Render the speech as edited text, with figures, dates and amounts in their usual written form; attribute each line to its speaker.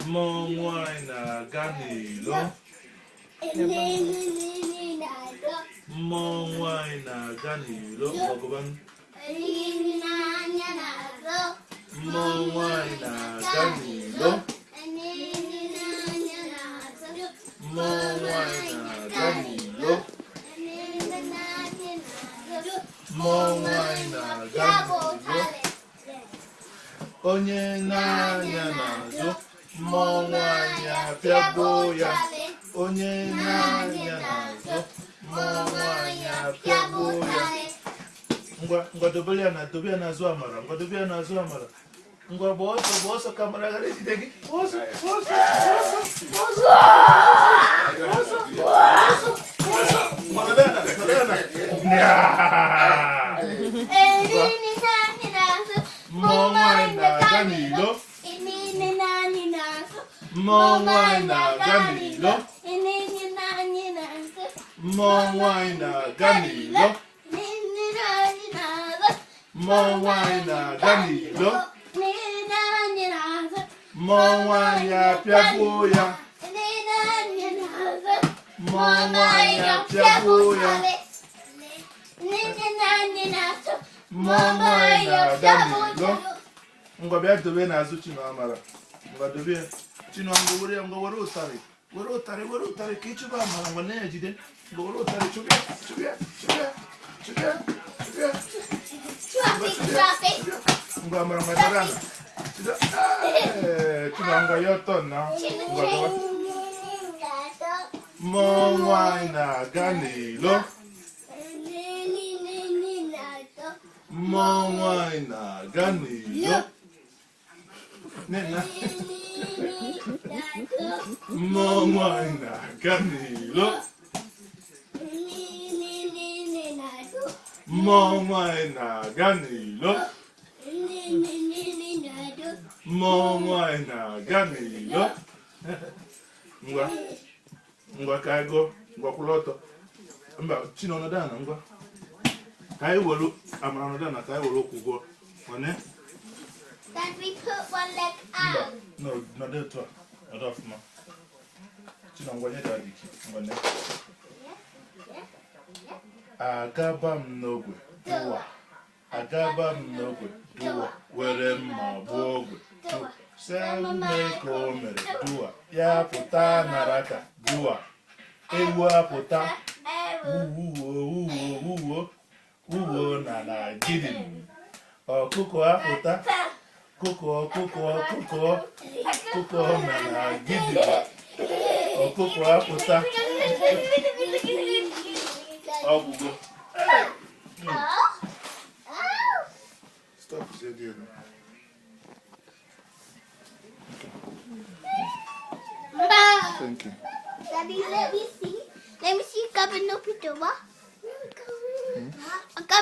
Speaker 1: Mmụọ nwanyị na-aga n'ilo. Mmụọ nwanyị na-aga n'ilo. Ọgụban. Mmụọ nwanyị na-aga n'ilo. Mmụọ nwanyị na-aga n'ilo. Mmụọ nwanyị na-aga n'ilo. Onye na-anya n'azụ, mmụọ nwanyị apịagbuo ya. Onye na-anya n'azụ, mmụọ nwanyị apịagbuo ya. Ngwa dobe ya n'azụ Amara. Ngwa dobe ya n'azụ Amara. Ngwa gba ọsọ ka Amara ghara ijide gị. Ọsọ. Mmụọ nwanyị na-aga n'ilo. Mmụọ nwanyị na-aga n'ilo. Mmụọ nwanyị na-aga n'ilo. Mmụọ nwanyị na-aga n'ilo. Mmụọ nwanyị apịagbuo ya. Mmụọ nwanyị apịagbuo ya. Mmụọ nwanyị na-aga n'ilo. Ngwa bịa dobe n'azụ Chinomara. Ngwa dobe ya. Chinomara were ya. Ngwa were ụtarị. Were ụtarị ka ịchụba Amara. Ngwa na-ejide. Ngwa were ụtarị chụbịa. Ngwa Amara nwadara na. Ngwa ya ọtọ na. Mmụọ nwanyị na-aga n'ilo. Mmụọ nwanyị na-aga n'ilo. Nena. Mmụọ nwanyị na-aga n'ilo. Mmụọ nwanyị na-aga n'ilo. Mmụọ nwanyị na-aga n'ilo. Ngwa ka anyị gụọ. Ngwa kwụrụ ọtọ. Mba, Chinọnọdụ ana ngwa. Ka anyị were Amara nọdụ ana ka anyị were okwu gụọ. Nwanne?
Speaker 2: That we put one leg out.
Speaker 1: No, nọdụ etu a. Nọdụ ọfụma. Chinọngwa nye daddy gị. Nwanne. Agaba m n'ogwe dụwa. Agaba m n'ogwe dụwa. Were mma gbuo ogwe. Seme ka o mere dụwa. Ya pụta n'araka dụwa. Ewu apụta. Uwo na gidi. Ọkụkọ apụta. Ọkụkọ na gidi. Ọkụkọ apụta. Ọgwụgwọ. Stop saying Thank you.
Speaker 2: Daddy, let me see. Let me see. Cover no picture.